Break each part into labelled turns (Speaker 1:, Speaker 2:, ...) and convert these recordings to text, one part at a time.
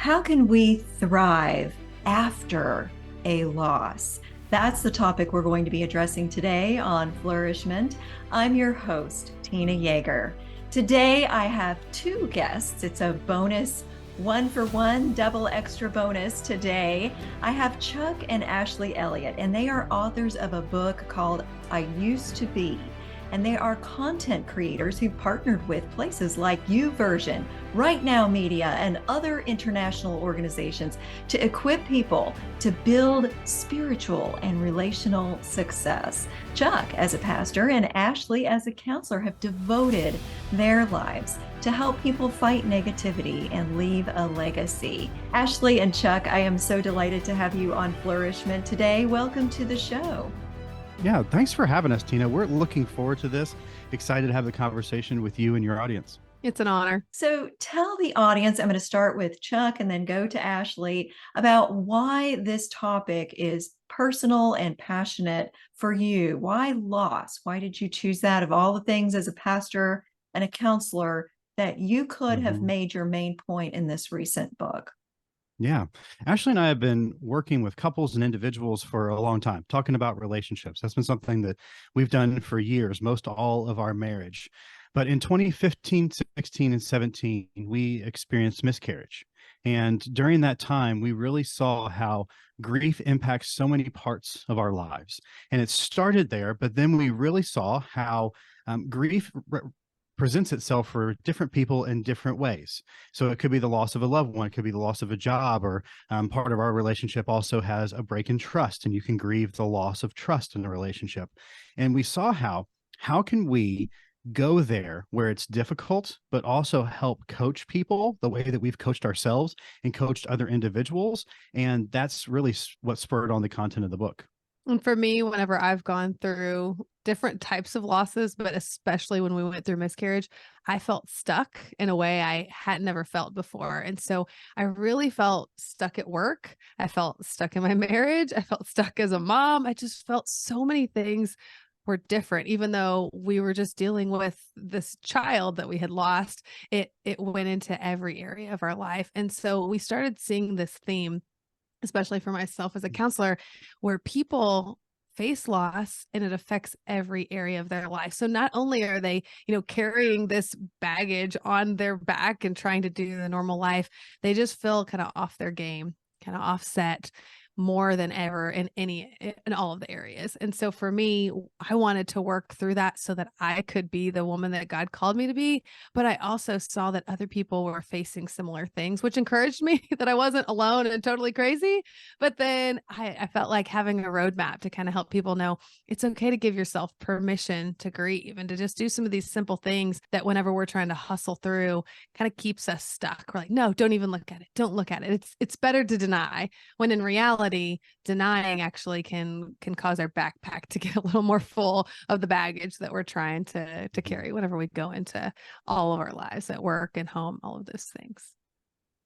Speaker 1: How can we thrive after a loss? That's the topic we're going to be addressing today on Flourish-Meant. I'm your host, Tina Yeager. Today I have two guests. It's a bonus, one for one, double extra bonus today. I have Chuck and Ashley Elliott, and they are authors of a book called I Used to Be. And they are content creators who partnered with places like YouVersion, Right Now Media, and other international organizations to equip people to build spiritual and relational success. Chuck, as a pastor, and Ashley, as a counselor, have devoted their lives to help people fight negativity and leave a legacy. Ashley and Chuck, I am so delighted to have you on Flourish-Meant today. Welcome to the show.
Speaker 2: Yeah, thanks for having us, Tina. We're looking forward to this. Excited to have the conversation with you and your audience.
Speaker 3: It's an honor.
Speaker 1: So tell the audience, I'm going to start with Chuck and then go to Ashley, about why this topic is personal and passionate for you. Why loss? Why did you choose that of all the things as a pastor and a counselor that you could have made your main point in this recent book?
Speaker 2: Yeah. Ashley and I have been working with couples and individuals for a long time, talking about relationships. That's been something that we've done for years, most all of our marriage. But in 2015, 16, and 17, we experienced miscarriage. And during that time, we really saw how grief impacts so many parts of our lives. And it started there, but then we really saw how grief presents itself for different people in different ways. So it could be the loss of a loved one, it could be the loss of a job, or part of our relationship also has a break in trust, and you can grieve the loss of trust in a relationship. And we saw how can we go there where it's difficult, but also help coach people the way that we've coached ourselves and coached other individuals. And that's really what spurred on the content of the book.
Speaker 3: And for me, whenever I've gone through different types of losses, but especially when we went through miscarriage, I felt stuck in a way I had never felt before. And so I really felt stuck at work. I felt stuck in my marriage. I felt stuck as a mom. I just felt so many things were different, even though we were just dealing with this child that we had lost. It went into every area of our life. And so we started seeing this theme, especially for myself as a counselor, where people face loss and it affects every area of their life. So not only are they, carrying this baggage on their back and trying to do the normal life, they just feel kind of off their game, kind of offset more than ever in all of the areas. And so for me, I wanted to work through that so that I could be the woman that God called me to be. But I also saw that other people were facing similar things, which encouraged me that I wasn't alone and totally crazy. But then I felt like having a roadmap to kind of help people know it's okay to give yourself permission to grieve and to just do some of these simple things that whenever we're trying to hustle through kind of keeps us stuck. We're like, no, don't even look at it. Don't look at it. It's better to deny, when in reality, denying actually can cause our backpack to get a little more full of the baggage that we're trying to carry whenever we go into all of our lives at work and home, all of those things.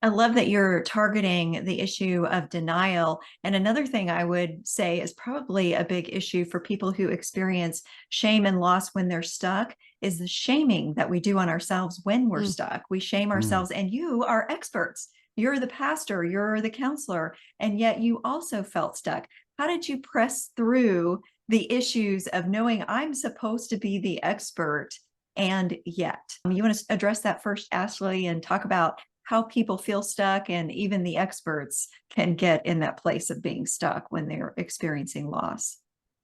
Speaker 1: I love that you're targeting the issue of denial. And another thing I would say is probably a big issue for people who experience shame and loss when they're stuck is the shaming that we do on ourselves when we're stuck. We shame ourselves, and you are experts. You're the pastor, you're the counselor, and yet you also felt stuck. How did you press through the issues of knowing I'm supposed to be the expert, and yet? You want to address that first, Ashley, and talk about how people feel stuck and even the experts can get in that place of being stuck when they're experiencing loss.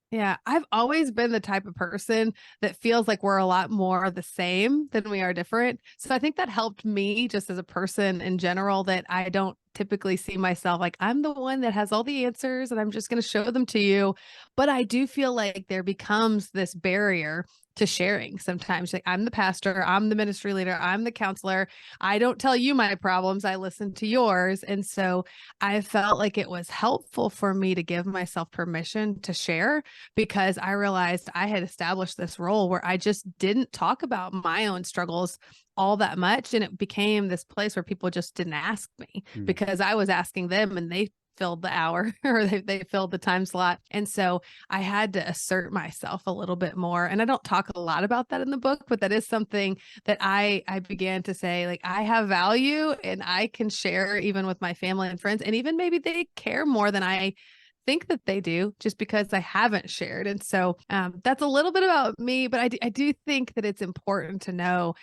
Speaker 3: Yeah, I've always been the type of person that feels like we're a lot more the same than we are different. So I think that helped me just as a person in general, that I don't typically see myself like I'm the one that has all the answers and I'm just going to show them to you. But I do feel like there becomes this barrier to sharing sometimes. Like, I'm the pastor, I'm the ministry leader, I'm the counselor. I don't tell you my problems, I listen to yours. And so I felt like it was helpful for me to give myself permission to share, because I realized I had established this role where I just didn't talk about my own struggles all that much. And it became this place where people just didn't ask me because I was asking them, and they filled the hour or they filled the time slot. And so I had to assert myself a little bit more. And I don't talk a lot about that in the book, but that is something that I began to say, like, I have value and I can share even with my family and friends. And even maybe they care more than I think that they do, just because I haven't shared. And so that's a little bit about me, but I do think that it's important to know,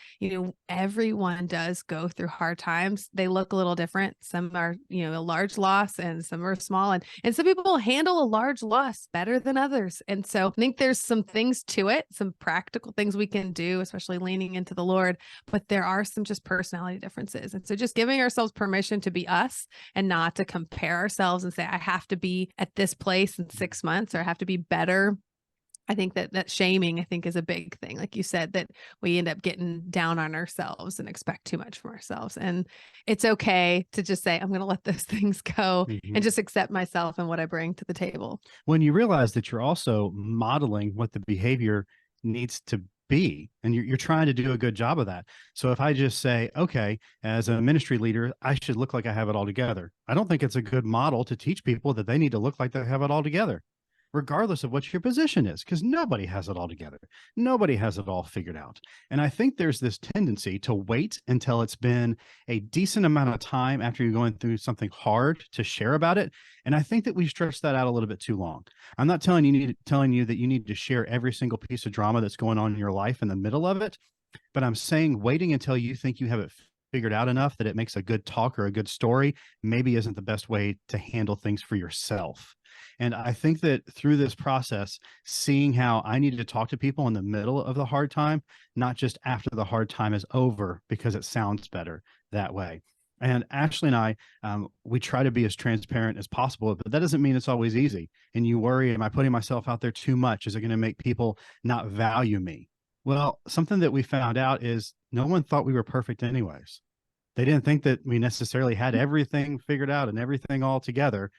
Speaker 3: everyone does go through hard times. They look a little different. Some are, a large loss, and some are small, and some people handle a large loss better than others. And so I think there's some things to it, some practical things we can do, especially leaning into the Lord, but there are some just personality differences. And so just giving ourselves permission to be us and not to compare ourselves and say, I have to be at this place in 6 months, or I have to be better. I think that shaming, I think, is a big thing. Like you said, that we end up getting down on ourselves and expect too much from ourselves. And it's okay to just say, I'm going to let those things go and just accept myself and what I bring to the table.
Speaker 2: When you realize that you're also modeling what the behavior needs to be, and you're trying to do a good job of that. So if I just say, okay, as a ministry leader, I should look like I have it all together, I don't think it's a good model to teach people that they need to look like they have it all together, regardless of what your position is, because nobody has it all together. Nobody has it all figured out. And I think there's this tendency to wait until it's been a decent amount of time after you're going through something hard to share about it. And I think that we stretch that out a little bit too long. I'm not telling you that you need to share every single piece of drama that's going on in your life in the middle of it, but I'm saying waiting until you think you have it figured out enough that it makes a good talk or a good story maybe isn't the best way to handle things for yourself. And I think that through this process, seeing how I need to talk to people in the middle of the hard time, not just after the hard time is over, because it sounds better that way. And Ashley and I, we try to be as transparent as possible, but that doesn't mean it's always easy. And you worry, am I putting myself out there too much? Is it going to make people not value me? Well, something that we found out is no one thought we were perfect anyways. They didn't think that we necessarily had everything figured out and everything all together,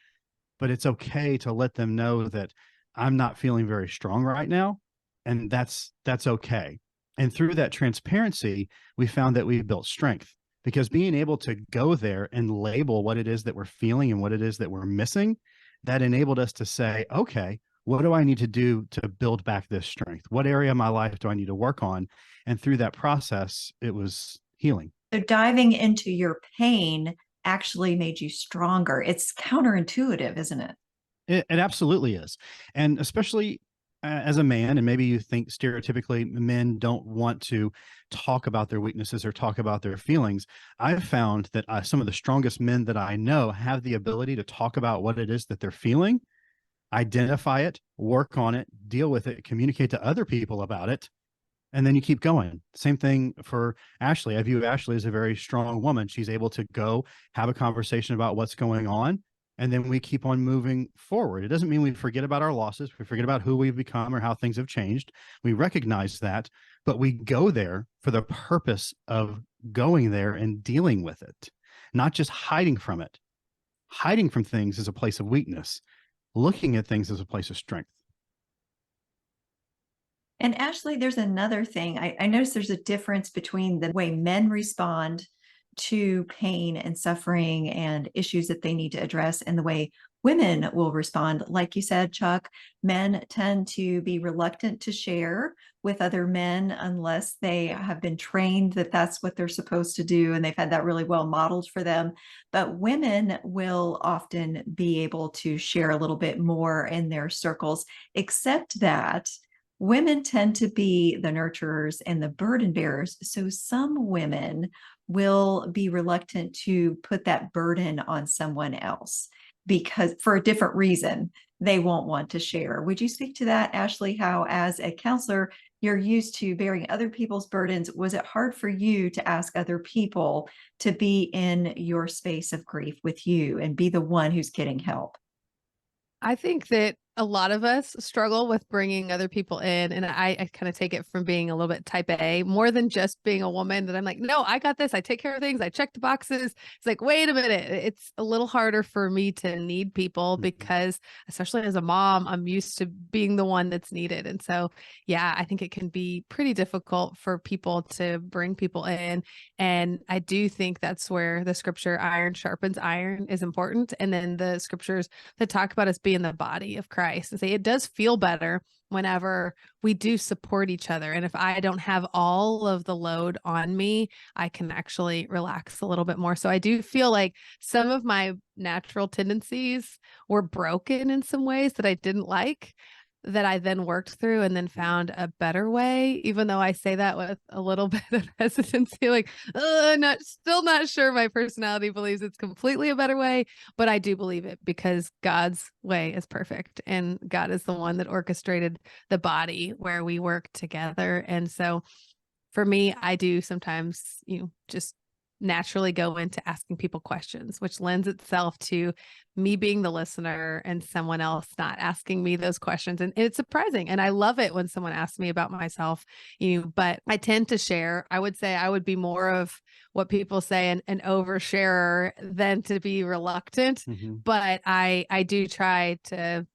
Speaker 2: but it's okay to let them know that I'm not feeling very strong right now. And that's okay. And through that transparency, we found that we built strength, because being able to go there and label what it is that we're feeling and what it is that we're missing, that enabled us to say, okay, what do I need to do to build back this strength? What area of my life do I need to work on? And through that process, it was healing.
Speaker 1: So diving into your pain actually made you stronger. It's counterintuitive, isn't it?
Speaker 2: It absolutely is. And especially as a man, and maybe you think stereotypically men don't want to talk about their weaknesses or talk about their feelings. I've found that some of the strongest men that I know have the ability to talk about what it is that they're feeling, identify it, work on it, deal with it, communicate to other people about it, and then you keep going. Same thing for Ashley. I view Ashley as a very strong woman. She's able to go have a conversation about what's going on, and then we keep on moving forward. It doesn't mean we forget about our losses. We forget about who we've become or how things have changed. We recognize that, but we go there for the purpose of going there and dealing with it, not just hiding from it. Hiding from things is a place of weakness. Looking at things is a place of strength.
Speaker 1: And Ashley, there's another thing. I noticed there's a difference between the way men respond to pain and suffering and issues that they need to address and the way women will respond. Like you said, Chuck, men tend to be reluctant to share with other men unless they have been trained that that's what they're supposed to do and they've had that really well modeled for them. But women will often be able to share a little bit more in their circles, except that women tend to be the nurturers and the burden bearers. So some women will be reluctant to put that burden on someone else because for a different reason, they won't want to share. Would you speak to that, Ashley, how as a counselor, you're used to bearing other people's burdens? Was it hard for you to ask other people to be in your space of grief with you and be the one who's getting help?
Speaker 3: I think that a lot of us struggle with bringing other people in. And I kind of take it from being a little bit type A, more than just being a woman, that I'm like, no, I got this. I take care of things. I check the boxes. It's like, wait a minute. It's a little harder for me to need people because, especially as a mom, I'm used to being the one that's needed. And so, yeah, I think it can be pretty difficult for people to bring people in. And I do think that's where the scripture iron sharpens iron is important. And then the scriptures that talk about us being the body of Christ and say it does feel better whenever we do support each other. And if I don't have all of the load on me, I can actually relax a little bit more. So I do feel like some of my natural tendencies were broken in some ways that I didn't like, that I then worked through and then found a better way, even though I say that with a little bit of hesitancy, like, still not sure my personality believes it's completely a better way, but I do believe it because God's way is perfect. And God is the one that orchestrated the body where we work together. And so for me, I do sometimes, just naturally go into asking people questions, which lends itself to me being the listener and someone else not asking me those questions. And it's surprising. And I love it when someone asks me about myself, but I tend to share. I would say I would be more of what people say an oversharer than to be reluctant. But I do try to,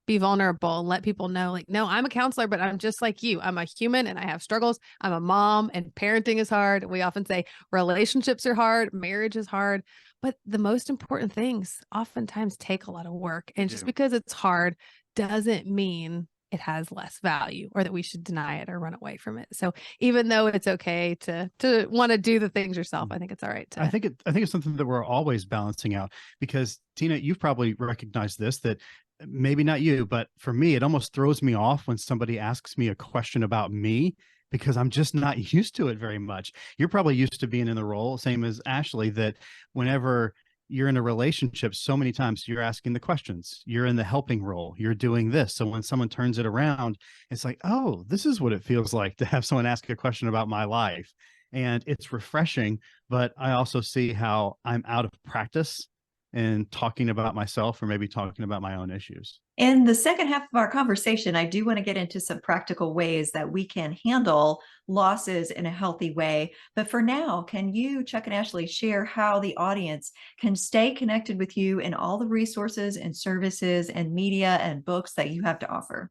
Speaker 3: be vulnerable and let people know, like, no, I'm a counselor, but I'm just like you. I'm a human and I have struggles. I'm a mom and parenting is hard. We often say relationships are hard, marriage is hard. But the most important things oftentimes take a lot of work. And just because it's hard doesn't mean it has less value or that we should deny it or run away from it. So even though it's okay to want to do the things yourself, I think it's all right to.
Speaker 2: I think it's something that we're always balancing out, because Tina, you've probably recognized this, that maybe not you, but for me, it almost throws me off when somebody asks me a question about me, because I'm just not used to it very much. You're probably used to being in the role, same as Ashley, that whenever you're in a relationship, so many times you're asking the questions, you're in the helping role, you're doing this. So when someone turns it around, it's like, oh, this is what it feels like to have someone ask a question about my life. And it's refreshing, but I also see how I'm out of practice in talking about myself or maybe talking about my own issues.
Speaker 1: In the second half of our conversation, I do want to get into some practical ways that we can handle losses in a healthy way. But for now, can you, Chuck and Ashley, share how the audience can stay connected with you and all the resources and services and media and books that you have to offer?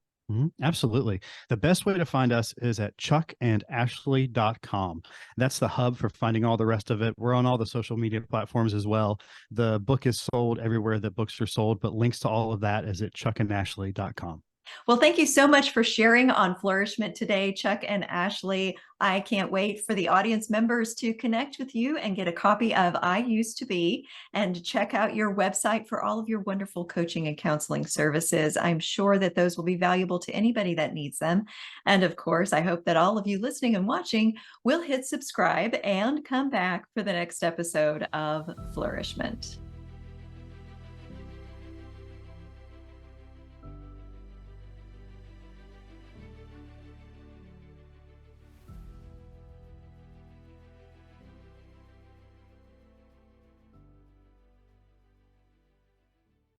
Speaker 2: Absolutely. The best way to find us is at chuckandashley.com. That's the hub for finding all the rest of it. We're on all the social media platforms as well. The book is sold everywhere that books are sold, but links to all of that is at chuckandashley.com.
Speaker 1: Well, thank you so much for sharing on Flourish-Meant today, Chuck and Ashley. I can't wait for the audience members to connect with you and get a copy of I Used to Be, and check out your website for all of your wonderful coaching and counseling services. I'm sure that those will be valuable to anybody that needs them. And of course, I hope that all of you listening and watching will hit subscribe and come back for the next episode of Flourish-Meant.